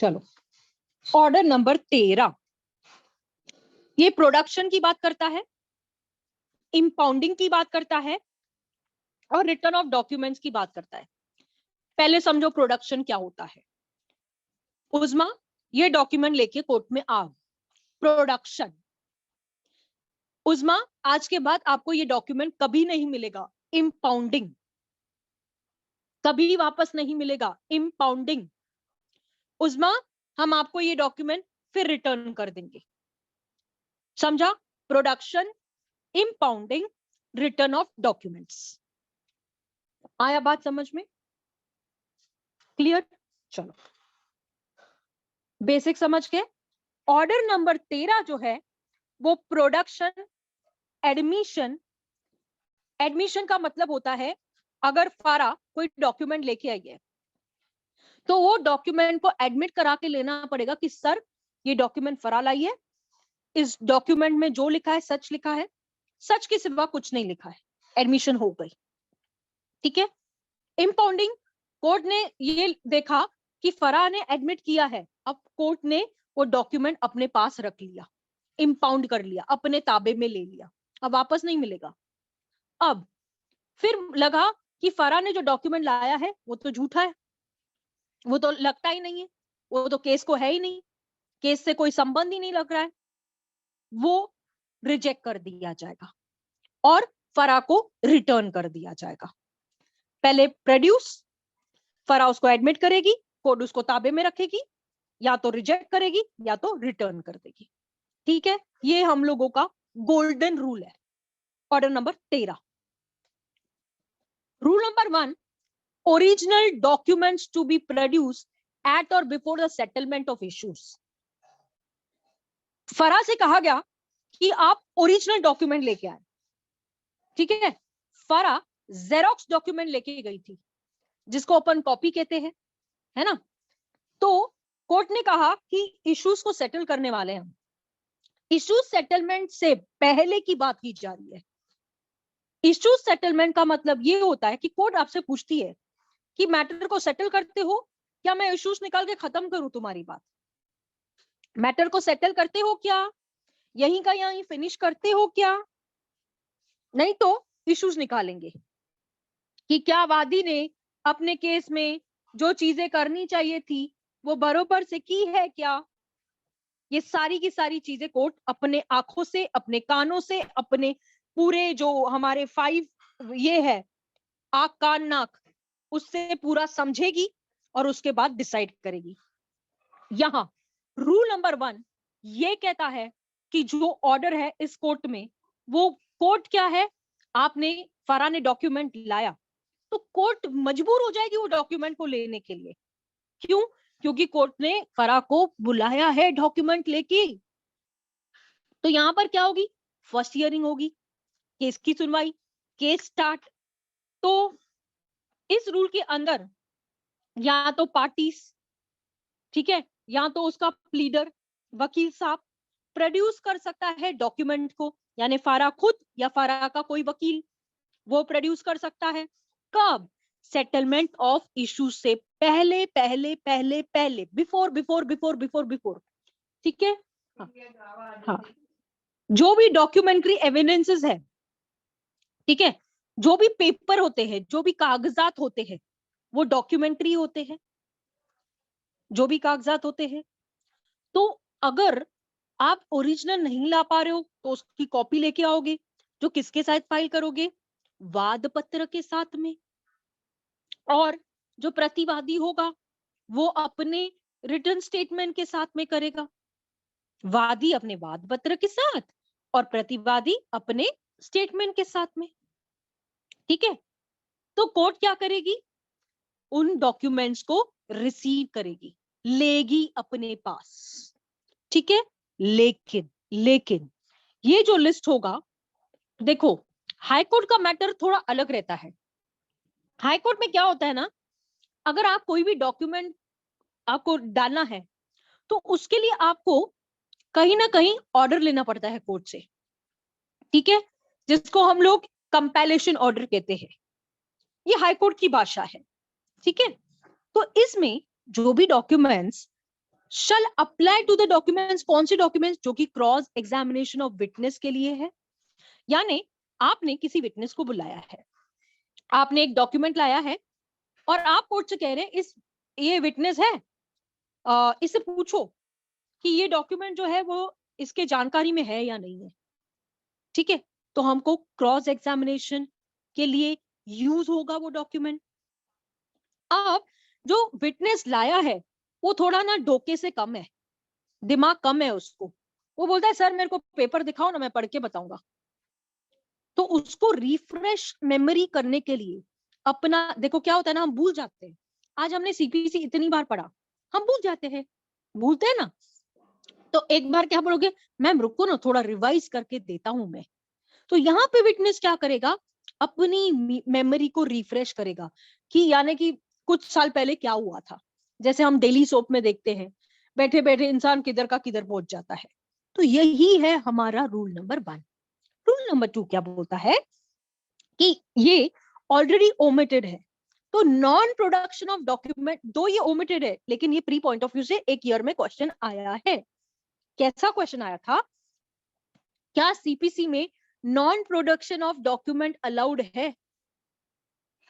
चलो, order number 13 ये production की बात करता है, इंपाउंडिंग की बात करता है और रिटर्न ऑफ डॉक्यूमेंट्स की बात करता है। पहले समझो प्रोडक्शन क्या होता है। उस्मा ये डॉक्यूमेंट लेके कोर्ट में आओ, प्रोडक्शन। उस्मा आज के बाद आपको ये डॉक्यूमेंट कभी नहीं मिलेगा, इंपाउंडिंग, कभी वापस नहीं मिलेगा, इंपाउंडिंग। उस्मा हम आपको ये डॉक्यूमेंट फिर रिटर्न कर देंगे। समझा? Production, impounding, return of documents. आया बात समझ में? क्लियर? चलो, बेसिक समझ के। ऑर्डर नंबर 13 जो है वो प्रोडक्शन, एडमिशन। एडमिशन का मतलब होता है अगर फारा कोई डॉक्यूमेंट लेके आई है तो वो डॉक्यूमेंट को एडमिट करा के लेना पड़ेगा कि सर ये डॉक्यूमेंट फरा लाई है, इस डॉक्यूमेंट में जो लिखा है सच लिखा है, सच के सिवा कुछ नहीं लिखा है, एडमिशन हो गई। ठीक है? इंपाउंडिंग, कोर्ट ने ये देखा कि फरा ने एडमिट किया है, अब कोर्ट ने वो डॉक्यूमेंट अपने पास रख लिया, इंपाउंड कर लिया, अपने ताबे में ले लिया, अब वापस नहीं मिलेगा। अब फिर लगा कि फरा ने जो डॉक्यूमेंट लाया है वो तो झूठा है, वो तो लगता ही नहीं है, वो तो केस को है ही नहीं, केस से कोई संबंध ही नहीं लग रहा है, वो रिजेक्ट कर दिया जाएगा और फरा को रिटर्न कर दिया जाएगा। पहले प्रोड्यूस, फरा उसको एडमिट करेगी, कोर्ट उसको ताबे में रखेगी, या तो रिजेक्ट करेगी या तो रिटर्न कर देगी। ठीक है? ये हम लोगों का गोल्डन रूल है। Order number 13। Rule number 1, original documents to be produced at or before the settlement of issues. फरा से कहा गया कि आप ओरिजिनल डॉक्यूमेंट लेके आए। ठीक है? फरा जेरोक्स डॉक्यूमेंट लेके गई थी जिसको अपन कॉपी कहते हैं, है ना? तो कोर्ट ने कहा कि इश्यूज को सेटल करने वाले हैं। इश्यूज सेटलमेंट से पहले की बात की जा रही है। इश्यूज सेटलमेंट का मतलब ये होता है कि कोर्ट आपसे पूछती है कि मैटर को सेटल करते हो क्या, मैं इश्यूज निकाल के खत्म करूं तुम्हारी बात, मैटर को सेटल करते हो क्या, यहीं का यहीं फिनिश करते हो क्या, नहीं तो इश्यूज निकालेंगे कि क्या वादी ने अपने केस में जो चीजें करनी चाहिए थी वो बरोबर से की है क्या। ये सारी की सारी चीजें कोर्ट अपने आंखों से, अपने कानों से, अपने पूरे जो हमारे 5 ये है आंख कान नाक, उससे पूरा समझेगी और उसके बाद डिसाइड करेगी। यहां रूल नंबर 1 ये कहता है कि जो ऑर्डर है इस कोर्ट में, वो कोर्ट क्या है, आपने फरा ने डॉक्यूमेंट लाया तो कोर्ट मजबूर हो जाएगी वो डॉक्यूमेंट को लेने के लिए। क्यों? क्योंकि कोर्ट ने फरा को बुलाया है डॉक्यूमेंट लेके। तो यहां पर क्या होगी, फर्स्ट हियरिंग होगी, केस की सुनवाई, केस स्टार्ट। तो इस रूल के अंदर या तो पार्टीज, ठीक है, या तो उसका प्लीडर वकील साहब प्रोड्यूस कर सकता है डॉक्यूमेंट को, यानी फारा खुद या फारा का कोई वकील वो प्रोड्यूस कर सकता है। कब? सेटलमेंट ऑफ इश्यू से पहले पहले पहले पहले, before before before before before. ठीक है? हाँ, जो भी डॉक्यूमेंट्री एविडेंसेस है, ठीक है, जो भी पेपर होते हैं, जो भी कागजात होते हैं वो डॉक्यूमेंट्री होते हैं, जो भी कागजात होते हैं। तो अगर आप ओरिजिनल नहीं ला पा रहे हो तो उसकी कॉपी लेके आओगे, जो किसके साथ फाइल करोगे, वाद पत्र के साथ में, और जो प्रतिवादी होगा वो अपने रिटर्न स्टेटमेंट के साथ में करेगा, वादी अपने वाद पत्र के साथ और प्रतिवादी अपने स्टेटमेंट के साथ में। ठीक है? तो कोर्ट क्या करेगी, उन डॉक्यूमेंट्स को रिसीव करेगी, लेगी अपने पास। ठीक है? लेकिन लेकिन ये जो लिस्ट होगा, देखो हाईकोर्ट का मैटर थोड़ा अलग रहता है। हाईकोर्ट में क्या होता है ना, अगर आप कोई भी डॉक्यूमेंट आपको डालना है तो उसके लिए आपको कहीं ना कहीं ऑर्डर लेना पड़ता है कोर्ट से। ठीक है? जिसको हम लोग कंपैलेशन ऑर्डर कहते हैं, ये हाईकोर्ट की भाषा है। ठीक है? तो इसमें जो भी documents shall apply to the documents, कौन से डॉक्यूमेंट्स? जो कि क्रॉस एग्जामिनेशन ऑफ विटनेस के लिए है। यानी आपने किसी विटनेस को बुलाया है, आपने एक डॉक्यूमेंट लाया है और आप कोर्ट से कह रहे हैं इस ये विटनेस है, इससे पूछो कि ये डॉक्यूमेंट जो है वो इसके जानकारी में है या नहीं है। ठीक है, तो हमको क्रॉस एग्जामिनेशन के लिए यूज होगा वो डॉक्यूमेंट। अब जो विटनेस लाया है वो थोड़ा ना डोके से कम है, दिमाग कम है उसको, वो बोलता है सर मेरे को पेपर दिखाओ ना, मैं पढ़ के बताऊंगा। तो उसको रिफ्रेश मेमोरी करने के लिए अपना, देखो क्या होता है ना, हम भूल जाते हैं। आज हमने सीपीसी इतनी बार पढ़ा, हम भूल जाते हैं, भूलते हैं ना। तो एक बार क्या बोलोगे, मैम रुको ना थोड़ा रिवाइज करके देता हूं मैं। तो यहाँ पे विटनेस क्या करेगा, अपनी मेमोरी को रिफ्रेश करेगा कि यानी कि कुछ साल पहले क्या हुआ था। जैसे हम डेली सोप में देखते हैं, बैठे बैठे इंसान किधर का किधर पहुंच जाता है। तो यही है हमारा रूल नंबर 1। रूल नंबर 2 क्या बोलता है कि ये ऑलरेडी ओमिटेड है, तो नॉन प्रोडक्शन ऑफ डॉक्यूमेंट, दो ये ओमिटेड है लेकिन ये प्री पॉइंट ऑफ व्यू से एक ईयर में क्वेश्चन आया है। कैसा क्वेश्चन आया था, क्या सीपीसी में non production of document allowed है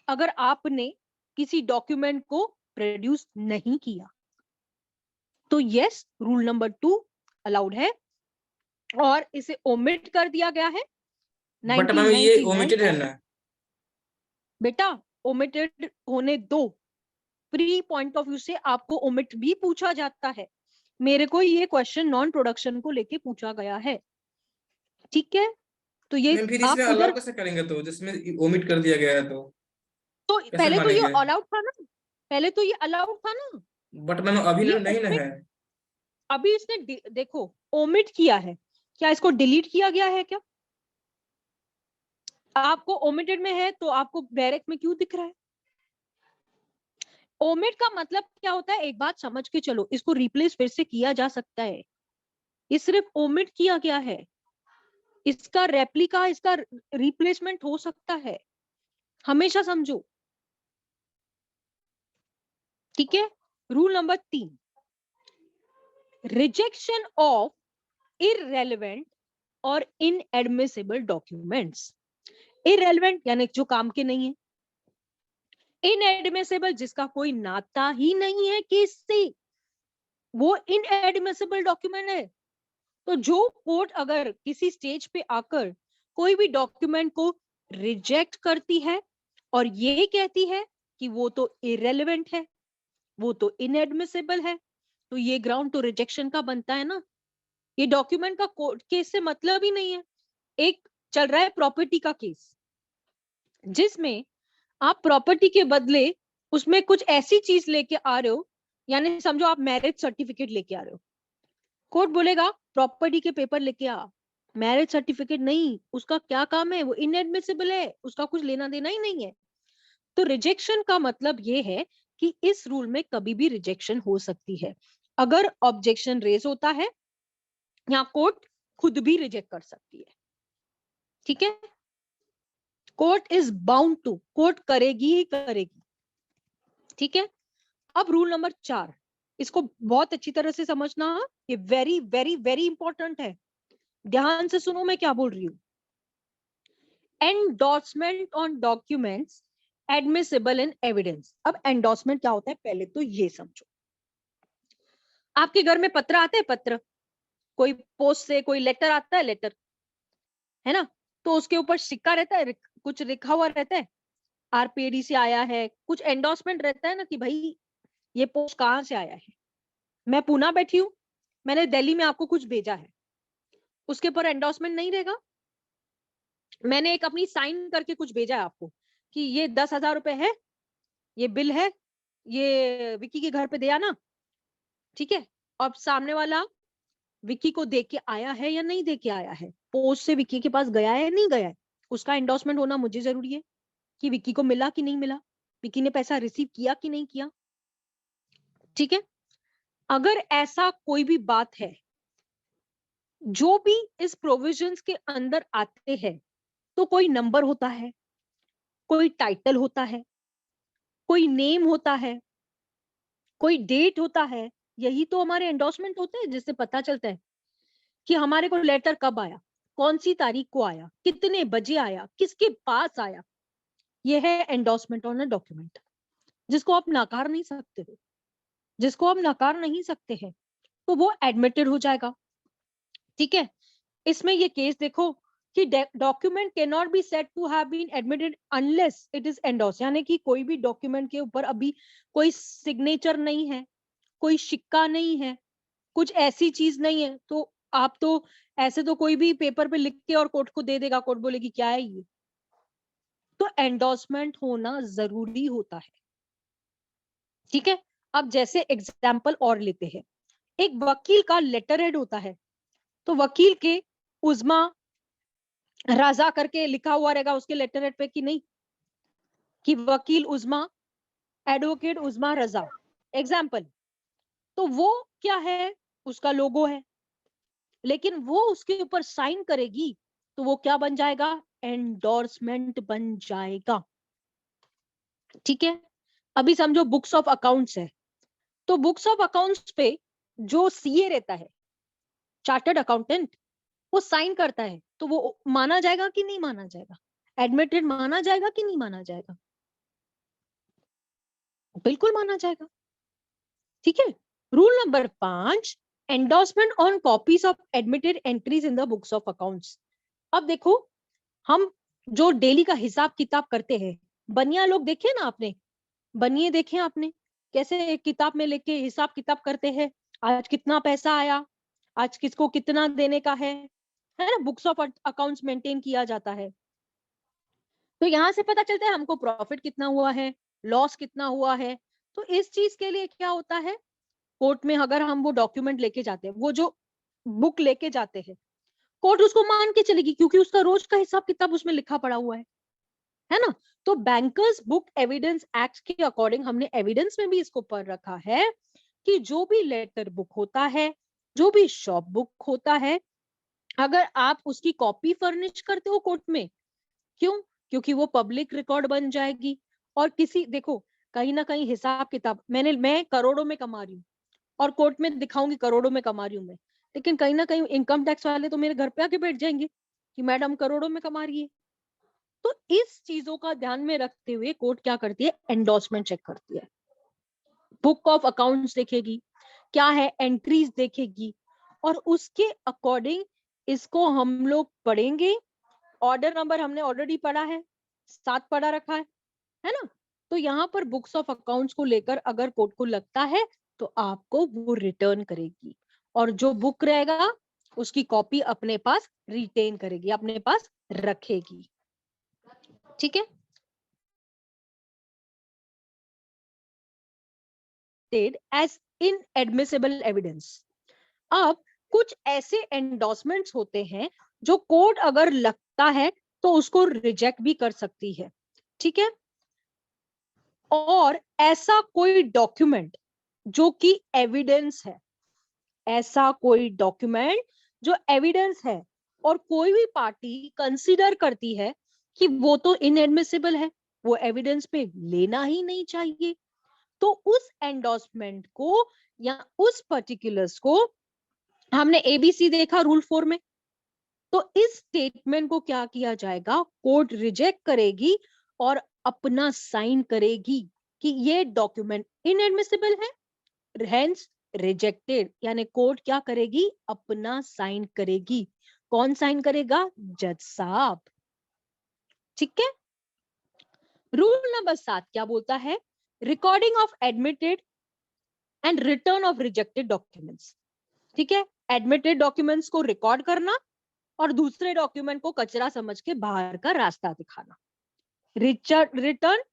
अगर आपने किसी डॉक्यूमेंट को प्रोड्यूस नहीं किया? तो यस, रूल नंबर 2 अलाउड है और इसे ओमिट कर दिया गया है बट मैम ये 1999 ओमिटेड है में। ना। बेटा ओमिटेड होने दो, प्री पॉइंट ऑफ व्यू से आपको ओमिट भी पूछा जाता है। मेरे को ये क्वेश्चन नॉन प्रोडक्शन को लेके पूछा गया है, ठीक है। तो ये मैम फिर इसमें आप अलाउ उधर, कैसे करेंगे, तो जिसमें ओमिट कर दिया गया है तो तो कैसे पहले तो ये मानेंगे? अलाउड था ना, पहले तो ये अलाउड था ना। बट मैम अभी ये नहीं ना ओमिट, है। अभी इसने देखो ओमिट किया है, क्या इसको डिलीट किया गया है क्या? आपको ओमिटेड में है तो आपको डायरेक्ट में क्यों दिख रहा है? ओमिट का मतलब क्या होता है, एक बात समझ के चलो, इसको रिप्लेस फिर से किया जा सकता है। ये सिर्फ ओमिट किया गया है, इसका रेप्लिका, इसका रिप्लेसमेंट हो सकता है, हमेशा समझो, ठीक है। Rule number 3, rejection of irrelevant और इनएडमिसिबल डॉक्यूमेंट्स। इररेलेवेंट यानी जो काम के नहीं है, इनएडमिसिबल जिसका कोई नाता ही नहीं है केस से, वो इनएडमिसिबल डॉक्यूमेंट है। तो जो कोर्ट अगर किसी स्टेज पे आकर कोई भी डॉक्यूमेंट को रिजेक्ट करती है और ये कहती है कि वो तो इररेलेवेंट है, वो तो इनएडमिसिबल है, तो ये ग्राउंड तो रिजेक्शन का बनता है ना। ये डॉक्यूमेंट का कोर्ट केस से मतलब ही नहीं है। एक चल रहा है प्रॉपर्टी का केस, जिसमें आप प्रॉपर्टी के बदले उसमें कुछ ऐसी चीज लेके आ रहे हो, यानी समझो आप मैरिज सर्टिफिकेट लेके आ रहे हो, कोर्ट बोलेगा प्रॉपर्टी के पेपर लेके आ, मैरिज सर्टिफिकेट नहीं, उसका क्या काम है, वो इनएडमिसिबल है, उसका कुछ लेना देना ही नहीं है। तो रिजेक्शन का मतलब ये है कि इस रूल में कभी भी रिजेक्शन हो सकती है। अगर ऑब्जेक्शन रेज होता है या कोर्ट खुद भी रिजेक्ट कर सकती है, ठीक है। Court is bound to, court करेगी ही करेगी, ठीक है। अब रूल नंबर 4, इसको बहुत अच्छी तरह से समझना, ये वेरी वेरी वेरी इंपॉर्टेंट है, ध्यान से सुनो मैं क्या बोल रही हूँ। Endorsement on documents admissible in evidence. अब एंडोर्समेंट क्या होता है पहले तो ये समझो। आपके घर में पत्र आते हैं, पत्र, कोई पोस्ट से कोई लेटर आता है, लेटर, है ना, तो उसके ऊपर सिक्का रहता है, कुछ लिखा हुआ रहता है, आरपीडी से आया है, कुछ एंडोर्समेंट रहता है ना कि भाई ये पोस्ट कहाँ से आया है। मैं पूना बैठी हूँ, मैंने दिल्ली में आपको कुछ भेजा है, उसके ऊपर एंडोर्समेंट नहीं रहेगा। मैंने एक अपनी साइन करके कुछ भेजा है आपको कि ये 10,000 रुपए है, ये बिल है, ये विक्की के घर पे दे आना, ठीक है। अब सामने वाला विक्की को देख के आया है या नहीं दे के आया है, पोस्ट से विक्की के पास गया है नहीं गया है, उसका एंडोर्समेंट होना मुझे जरूरी है कि विक्की को मिला कि नहीं मिला, विक्की ने पैसा रिसीव किया कि नहीं किया, ठीक है। अगर ऐसा कोई भी बात है जो भी इस प्रोविजंस के अंदर आते हैं, तो कोई नंबर होता है, कोई टाइटल होता है, कोई नेम होता है, कोई डेट होता है, यही तो हमारे एंडोर्समेंट होते हैं, जिससे पता चलता है कि हमारे को लेटर कब आया, कौन सी तारीख को आया, कितने बजे आया, किसके पास आया। यह है एंडोर्समेंट ऑन अ डॉक्यूमेंट, जिसको आप नकार नहीं सकते हो, जिसको आप नकार नहीं सकते हैं, तो वो एडमिटेड हो जाएगा। ठीक है, इसमें ये केस देखो कि document can not be said to have been admitted unless it is endorse, यानी कि कोई भी डॉक्यूमेंट के ऊपर अभी कोई सिग्नेचर नहीं है, कोई सिक्का नहीं है, कुछ ऐसी चीज नहीं है, तो आप तो ऐसे तो कोई भी पेपर पे लिख के और कोर्ट को दे देगा, कोर्ट बोलेगी क्या है ये। तो एंडोर्समेंट होना जरूरी होता है। ठीक है, अब जैसे एग्जाम्पल और लेते हैं, एक वकील का लेटर हेड होता है, तो वकील के उजमा राजा करके लिखा हुआ रहेगा उसके लेटर हेड पे कि नहीं, कि वकील उजमा, एडवोकेट उजमा रजा, एग्जाम्पल। तो वो क्या है, उसका लोगो है, लेकिन वो उसके ऊपर साइन करेगी तो वो क्या बन जाएगा, एंडोर्समेंट बन जाएगा। ठीक है, अभी समझो बुक्स ऑफ अकाउंट्स है, तो बुक्स ऑफ अकाउंट्स पे जो सीए रहता है, चार्टर्ड अकाउंटेंट, वो साइन करता है, तो वो माना जाएगा कि नहीं माना जाएगा, एडमिटेड माना जाएगा कि नहीं माना जाएगा, बिल्कुल माना जाएगा। ठीक है, rule number 5, endorsement on copies of admitted entries in the books of accounts. अब देखो, हम जो डेली का हिसाब किताब करते हैं, बनिया लोग देखे ना आपने, बनिए देखे आपने कैसे एक किताब में लेके हिसाब किताब करते हैं, आज कितना पैसा आया, आज किसको कितना देने का है ना, बुक्स ऑफ अकाउंट्स मेंटेन किया जाता है। तो यहाँ से पता चलता है हमको प्रॉफिट कितना हुआ है, लॉस कितना हुआ है। तो इस चीज के लिए क्या होता है, कोर्ट में अगर हम वो डॉक्यूमेंट लेके जाते हैं, वो जो बुक लेके जाते हैं, कोर्ट उसको मान के चलेगी, क्योंकि उसका रोज का हिसाब किताब उसमें लिखा पड़ा हुआ है ना। तो बैंकर्स बुक एविडेंस एक्ट के अकॉर्डिंग हमने एविडेंस में भी इसको पढ़ रखा है कि जो भी लेटर बुक होता है, जो भी शॉप बुक होता है, अगर आप उसकी कॉपी फर्निश करते हो कोर्ट में, क्यों, क्योंकि वो पब्लिक रिकॉर्ड बन जाएगी। और किसी देखो, कहीं ना कहीं हिसाब किताब मैं करोड़ों में कमा रही हूँ और कोर्ट में दिखाऊंगी करोड़ों में कमा रही हूँ मैं, लेकिन कहीं ना कहीं इनकम टैक्स वाले तो मेरे घर पे आके बैठ जाएंगे कि मैडम करोड़ों में कमा रही है। तो इस चीजों का ध्यान में रखते हुए कोर्ट क्या करती है, एंडोर्समेंट चेक करती है, बुक ऑफ अकाउंट्स देखेगी, क्या है एंट्रीज देखेगी, और उसके अकॉर्डिंग इसको हम लोग पढ़ेंगे। ऑर्डर नंबर हमने ऑलरेडी पढ़ा है, 7 पढ़ा रखा है ना। तो यहाँ पर बुक्स ऑफ अकाउंट्स को लेकर अगर कोर्ट को लगता है तो आपको वो रिटर्न करेगी, और जो बुक रहेगा उसकी कॉपी अपने पास रिटेन करेगी, अपने पास रखेगी। ठीक है, एज इनएडमिसिबल एविडेंस। अब कुछ ऐसे एंडोर्समेंट्स होते हैं जो कोर्ट अगर लगता है तो उसको रिजेक्ट भी कर सकती है। ठीक है, और ऐसा कोई डॉक्यूमेंट जो कि एविडेंस है, ऐसा कोई डॉक्यूमेंट जो एविडेंस है और कोई भी पार्टी कंसीडर करती है कि वो तो इनएडमिसिबल है, वो एविडेंस पे लेना ही नहीं चाहिए, तो उस एंडोर्समेंट को या उस पर्टिकुलर्स को, हमने एबीसी देखा रूल 4 में, तो इस स्टेटमेंट को क्या किया जाएगा, कोर्ट रिजेक्ट करेगी और अपना साइन करेगी कि ये डॉक्यूमेंट इनएडमिसिबल है, हेंस रिजेक्टेड। यानी कोर्ट क्या करेगी, अपना साइन करेगी। कौन साइन करेगा, जज साहब। ठीक है, रूल नंबर 7 क्या बोलता है, recording of admitted and return of rejected documents. ठीक है, एडमिटेड डॉक्यूमेंट्स को रिकॉर्ड करना और दूसरे डॉक्यूमेंट को कचरा समझ के बाहर का रास्ता दिखाना। रिटर्न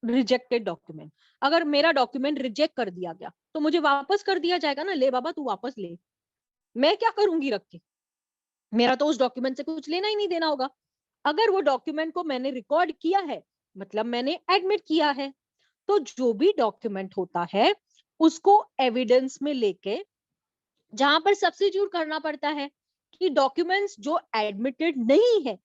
रिजेक्टेड डॉक्यूमेंट, अगर मेरा डॉक्यूमेंट रिजेक्ट कर दिया गया तो मुझे वापस कर दिया जाएगा ना, ले बाबा तू वापस ले, मैं क्या करूंगी रख के, मेरा तो उस डॉक्यूमेंट से कुछ लेना ही नहीं देना होगा। अगर वो डॉक्यूमेंट को मैंने रिकॉर्ड किया है, मतलब मैंने एडमिट किया है, तो जो भी डॉक्यूमेंट होता है उसको एविडेंस में लेके, जहां पर सब्स्टिट्यूट करना पड़ता है कि डॉक्यूमेंट्स जो एडमिटेड नहीं है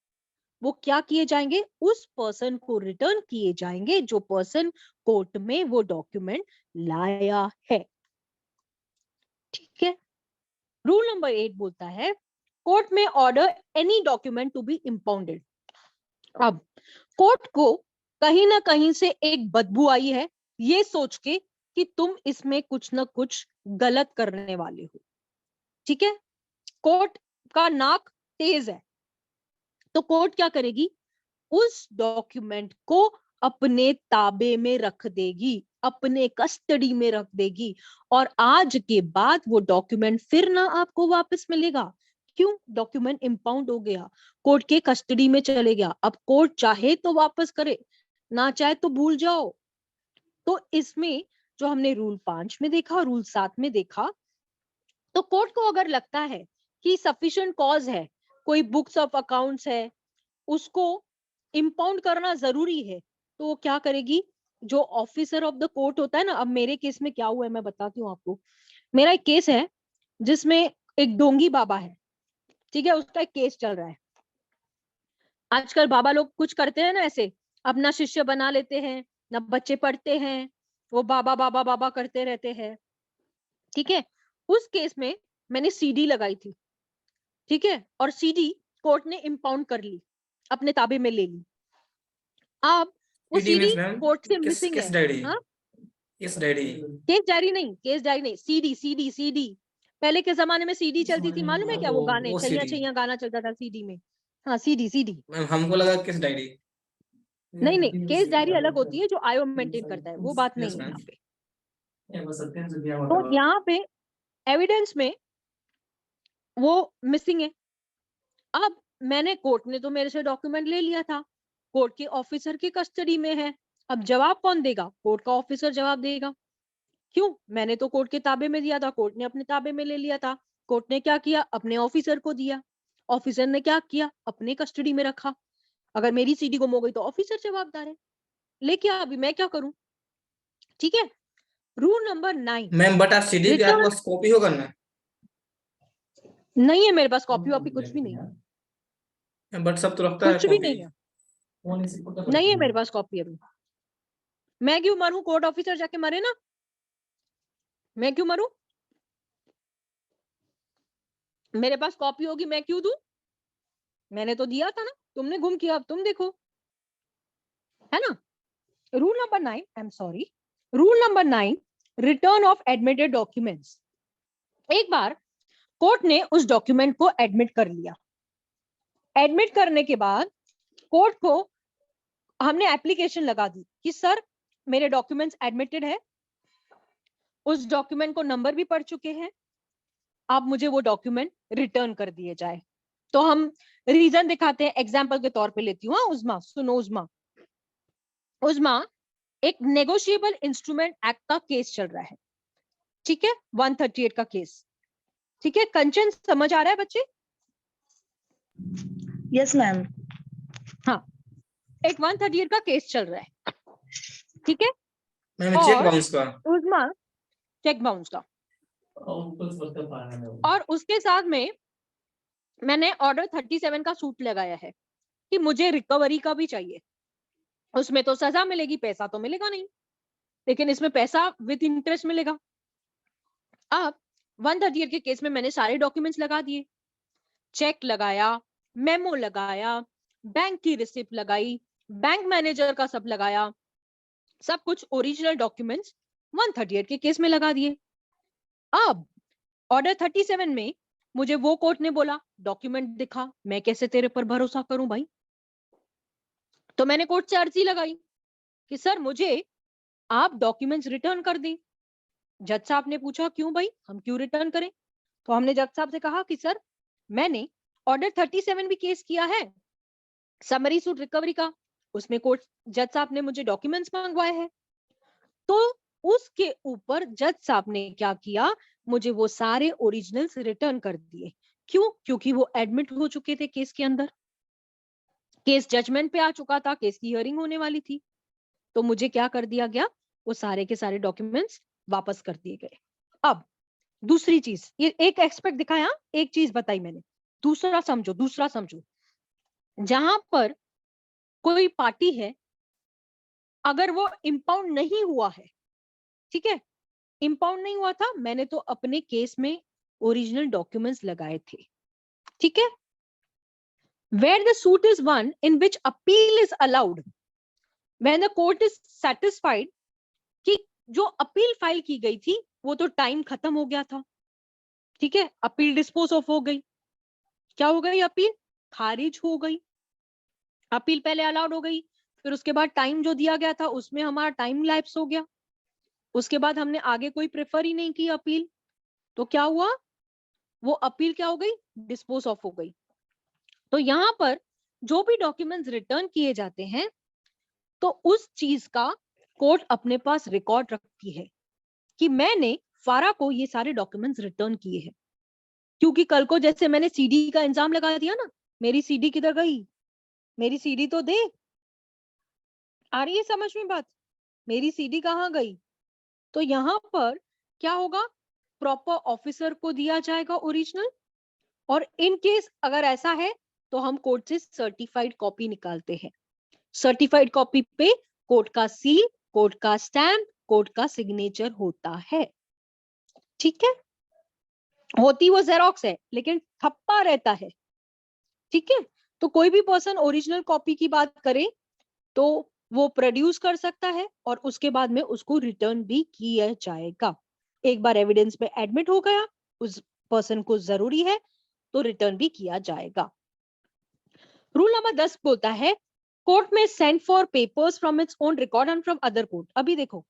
वो क्या किए जाएंगे, उस पर्सन को रिटर्न किए जाएंगे जो पर्सन कोर्ट में वो डॉक्यूमेंट लाया है। ठीक है। रूल नंबर 8 बोलता है कोर्ट में order any document to be impounded. अब कोर्ट को कहीं ना कहीं से एक बदबू आई है ये सोच के कि तुम इसमें कुछ ना कुछ गलत करने वाले हो, ठीक है। कोर्ट का नाक तेज है, तो कोर्ट क्या करेगी, उस डॉक्यूमेंट को अपने ताबे में रख देगी, अपने कस्टडी में रख देगी, और आज के बाद वो डॉक्यूमेंट फिर ना आपको वापस मिलेगा। क्यों? डॉक्यूमेंट इंपाउंड हो गया, कोर्ट के कस्टडी में चले गया। अब कोर्ट चाहे तो वापस करे, ना चाहे तो भूल जाओ। तो इसमें जो हमने रूल 5 में देखा, रूल 7 में देखा, तो कोर्ट को अगर लगता है कि सफिशिएंट कॉज है, कोई बुक्स ऑफ अकाउंट्स है, उसको इंपाउंड करना जरूरी है, तो वो क्या करेगी, जो ऑफिसर ऑफ द कोर्ट होता है ना। अब मेरे केस में क्या हुआ है मैं बताती हूँ आपको। मेरा एक केस है जिसमें एक डोंगी बाबा है, ठीक है, उसका एक केस चल रहा है। आजकल बाबा लोग कुछ करते हैं ना ऐसे, अपना शिष्य बना लेते हैं ना, बच्चे पढ़ते हैं, वो बाबा बाबा बाबा करते रहते हैं, ठीक है। उस केस में मैंने सीडी लगाई थी, ठीक है, और सीडी कोर्ट ने इंपाउंड कर ली, अपने ताबे में ले ली। अब वो CD CD means ma'am court से किस मिसिंग किस है। डायरी? हाँ, किस डायरी? केस डायरी नहीं, केस डायरी नहीं, सीडी सीडी सीडी। पहले के जमाने में सीडी चलती थी, मालूम है क्या, वो गाने वो छैया सीडी। छैया गाना चलता था सीडी में। हाँ, सीडी सीडी। मैम हमको लगा किस डायरी। नहीं नहीं, केस डायरी अलग होती है जो आयो मेंटेन करता है, वो बात यस नहीं है मैम। यहाँ पे। तो यहाँ पे एविडेंस में वो मिसिंग है। अब मैंने, कोर्ट ने तो मेरे से डॉक्यूमेंट ले लिया था, कोर्ट के ऑफिसर की कस्टडी में है। अब जवाब कौन देगा? कोर्ट का ऑफिसर जवाब देगा। क्यों? मैंने तो कोर्ट के ताबे में दिया था, कोर्ट ने अपने ताबे में ले लिया था। कोर्ट ने क्या किया? अपने ऑफिसर को दिया, ऑफिसर ने क्या किया? अपने कस्टडी में रखा। अगर मेरी सीडी गुम हो गई तो ऑफिसर जवाबदार है। लेकिन अभी मैं क्या करूं? ठीक है। रूल नंबर 9, मैम बट आप सीडी की आपके रिटर्न। पास कॉपी होगा ना? नहीं है मेरे पास कॉपी वॉपी, कुछ भी नहीं, बट सब तो रखता है कुछ भी कॉपी। नहीं है, नहीं है मेरे पास कॉपी अभी। मैं क्यों मरूं? कोर्ट ऑफिसर जाके मरे ना, मैं क्यों मरूं? मेरे पास कॉपी होगी, मैं क्यों दूं? मैंने तो दिया था ना, तुमने गुम किया, अब तुम देखो, है ना। Rule number 9, I am sorry, rule number 9, return of admitted documents. एक बार कोर्ट ने उस डॉक्यूमेंट को एडमिट कर लिया, एडमिट करने के बाद कोर्ट को हमने एप्लीकेशन लगा दी कि सर मेरे डॉक्यूमेंट्स एडमिटेड है, उस डॉक्यूमेंट को नंबर भी पढ़ चुके हैं, आप मुझे वो डॉक्यूमेंट रिटर्न कर दिए जाए। तो हम रीजन दिखाते हैं, एग्जाम्पल के तौर पे लेती हूँ। उजमा, सुनो उजमा, उजमा एक नेगोशिएबल इंस्ट्रूमेंट एक्ट का केस चल रहा है, ठीक है, 138 का केस, ठीक है। कंचन समझ आ रहा है बच्चे? Yes ma'am. हाँ, एक 138 का केस चल रहा है, ठीक है। मैम चेक और बाउंस का। उजमा चेक बाउंस का, और उसके साथ में मैंने ऑर्डर 37 का सूट लगाया है कि मुझे रिकवरी का भी चाहिए। उसमें तो सजा मिलेगी, पैसा तो मिलेगा नहीं, लेकिन इसमें पैसा विद इंटरेस्ट मिलेगा। अब 138 के केस में मैंने सारे डॉक्यूमेंट्स लगा दिए, चेक लगाया, मेमो लगाया, बैंक की रिसिप्ट लगाई, बैंक मैनेजर का सब लगाया, सब कुछ ओरिजिनल डॉक्यूमेंट्स 138 के केस में लगा दिए। अब ऑर्डर 37 में मुझे वो कोर्ट ने बोला डॉक्यूमेंट दिखा, मैं कैसे तेरे पर भरोसा करूं भाई? तो मैंने कोर्ट से अर्जी लगाई कि सर मुझे आप डॉक्यूमेंट्स रिटर्न कर दें। जज साहब ने पूछा क्यों भाई, हम क्यों रिटर्न करें? तो हमने जज साहब से कहा कि सर मैंने ऑर्डर 37 भी केस किया है, समरी सूट रिकवरी का, उसमें कोर्ट जज साहब ने मुझे डॉक्यूमेंट्स मंगवाए हैं। तो उसके ऊपर जज साहब ने क्या किया, मुझे वो सारे ओरिजिनल्स रिटर्न कर दिए। क्यों? क्योंकि वो एडमिट हो चुके थे केस के अंदर, केस जजमेंट पे आ चुका था, केस की हियरिंग होने वाली थी। तो मुझे क्या कर दिया गया, वो सारे के सारे डॉक्यूमेंट्स वापस कर दिए गए। अब दूसरी चीज, ये एक एक्सपेक्ट दिखाया, एक चीज बताई मैंने, दूसरा समझो, दूसरा समझो। जहां पर कोई पार्टी है, अगर वो इंपाउंड नहीं हुआ है, ठीक है, इंपाउंड नहीं हुआ था, मैंने तो अपने केस में ओरिजिनल डॉक्यूमेंट्स लगाए थे, ठीक है। Where the suit is one in which appeal is allowed, when the court is satisfied कि जो अपील फाइल की गई थी वो तो टाइम खत्म हो गया था, ठीक है, अपील डिस्पोज ऑफ हो गई, क्या हो गई, अपील खारिज हो गई। अपील पहले अलाउड हो गई, फिर उसके बाद टाइम जो दिया गया था उसमें हमारा टाइम लैप्स हो गया, उसके बाद हमने आगे कोई प्रेफर ही नहीं की अपील, तो क्या हुआ, वो अपील क्या हो गई, डिस्पोज ऑफ हो गई। तो यहाँ पर जो भी डॉक्यूमेंट्स रिटर्न किए जाते हैं तो उस चीज का कोर्ट अपने पास रिकॉर्ड रखती है कि मैंने फारा को ये सारे डॉक्यूमेंट्स रिटर्न किए हैं। क्योंकि कल को जैसे मैंने सीडी का इंजाम लगा दिया ना, मेरी सीडी किधर गई, मेरी सीडी तो दे, आ रही है समझ में बात, मेरी सीडी कहाँ गई। तो यहाँ पर क्या होगा, प्रॉपर ऑफिसर को दिया जाएगा ओरिजिनल, और इन केस अगर ऐसा है तो हम कोर्ट से सर्टिफाइड कॉपी निकालते हैं। सर्टिफाइड कॉपी पे कोर्ट का सील, कोर्ट का स्टैम्प, कोर्ट का सिग्नेचर होता है, ठीक है। होती वो जेरोक्स है लेकिन ठप्पा रहता है, ठीक है। तो कोई भी पर्सन ओरिजिनल कॉपी की बात करे तो वो प्रोड्यूस कर सकता है और उसके बाद में उसको रिटर्न भी किया जाएगा। एक बार एविडेंस में एडमिट हो गया, उस पर्सन को जरूरी है तो रिटर्न भी किया जाएगा। रूल नंबर 10 बोलता है कोर्ट में send for papers from its own record and from other court. अभी देखो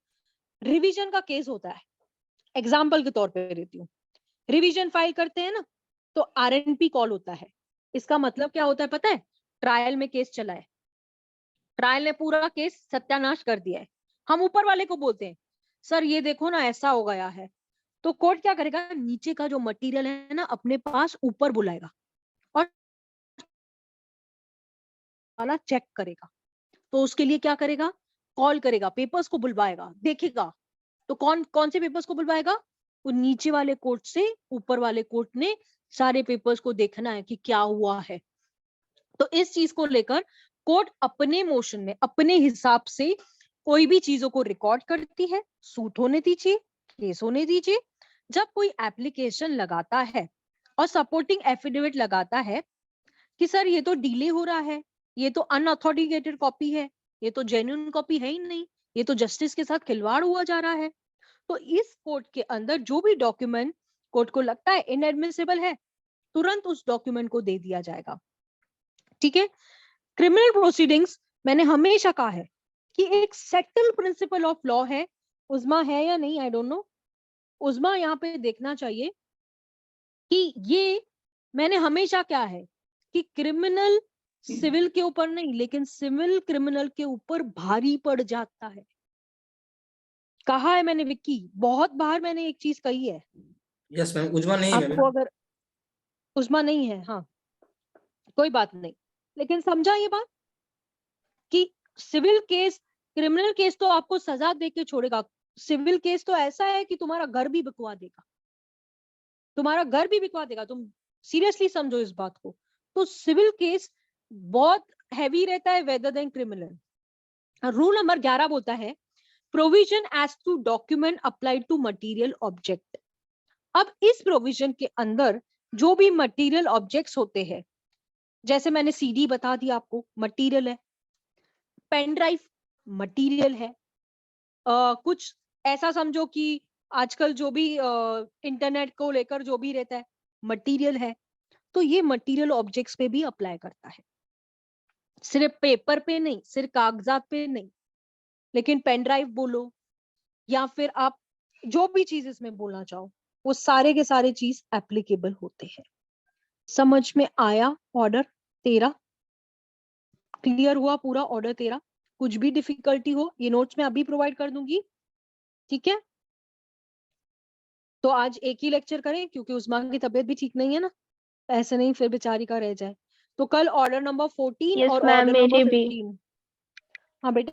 रिवीजन का केस होता है, एग्जाम्पल के तौर पे लेती हूँ, रिवीजन फाइल करते हैं ना तो आरएनपी कॉल होता है। इसका मतलब क्या होता है पता है, ट्रायल में केस चला है, ट्रायल ने पूरा केस सत्यानाश कर दिया है, हम ऊपर वाले को बोलते हैं सर ये देखो ना ऐसा हो गया है, तो कोर्ट क्या करेगा, नीचे का जो मटेरियल है ना अपने पास ऊपर बुलाएगा और वाला चेक करेगा। तो उसके लिए क्या करेगा, कॉल करेगा, पेपर्स को बुलवाएगा, देखेगा। तो कौन कौन से पेपर्स को बुलवाएगा, वो नीचे वाले कोर्ट से ऊपर वाले कोर्ट ने सारे पेपर्स को देखना है कि क्या हुआ है। तो इस चीज को लेकर कोर्ट अपने मोशन में अपने हिसाब से कोई भी चीजों को रिकॉर्ड करती है, सूट होने दीजिए, केस होने दीजिए। जब कोई एप्लीकेशन लगाता है और सपोर्टिंग एफिडेविट लगाता है कि सर ये तो डिले हो रहा है, ये तो अनऑथेंटिकेटेड कॉपी है, ये तो जेन्युइन कॉपी है ही नहीं, ये तो जस्टिस के साथ खिलवाड़ हुआ जा रहा है, तो इस कोर्ट के अंदर जो भी डॉक्यूमेंट कोर्ट को लगता है इनएडमिसिबल है तुरंत उस डॉक्यूमेंट को दे दिया जाएगा, ठीक है। क्रिमिनल प्रोसीडिंग्स मैंने हमेशा कहा है कि एक सेटल प्रिंसिपल ऑफ लॉ है, उज्मा है या नहीं आई डोंट नो, उज्मा यहाँ पे देखना चाहिए कि ये मैंने हमेशा क्या है कि क्रिमिनल सिविल के ऊपर नहीं लेकिन सिविल क्रिमिनल के ऊपर भारी पड़ जाता है। कहा है मैंने विक्की, बहुत बार मैंने एक चीज कही है। यस मैम, उज्मा नहीं है आपको अगर उस्मा नहीं है, हाँ कोई बात नहीं, लेकिन समझा ये बात कि सिविल केस, क्रिमिनल केस तो आपको सजा दे के छोड़ेगा, सिविल केस तो ऐसा है कि तुम्हारा घर भी बिकवा देगा, तुम्हारा घर भी बिकवा देगा, तुम सीरियसली समझो इस बात को। तो सिविल केस बहुत हैवी रहता है rather than criminal. Rule number 11 बोलता है provision as to document applied to material object. अब इस प्रोविजन के अंदर जो भी मटेरियल ऑब्जेक्ट्स होते हैं, जैसे मैंने सीडी बता दिया आपको मटेरियल है, पेन ड्राइव मटेरियल है, कुछ ऐसा समझो कि आजकल जो भी इंटरनेट को लेकर जो भी रहता है मटेरियल है, तो ये मटेरियल ऑब्जेक्ट्स पे भी अप्लाई करता है, सिर्फ पेपर पे नहीं, सिर्फ कागजात पे नहीं, लेकिन पेन ड्राइव बोलो या फिर आप जो भी चीज इसमें बोलना चाहो वो सारे के सारे चीज एप्लीकेबल होते हैं। समझ में आया ऑर्डर 13, क्लियर हुआ पूरा ऑर्डर 13? कुछ भी डिफिकल्टी हो ये नोट्स में अभी प्रोवाइड कर दूंगी, ठीक है। तो आज एक ही लेक्चर करें क्योंकि उस्मा की तबीयत भी ठीक नहीं है ना, ऐसे नहीं फिर बेचारी का रह जाए। तो कल ऑर्डर नंबर 14 और ऑर्डर नंबर 15। हाँ बेटा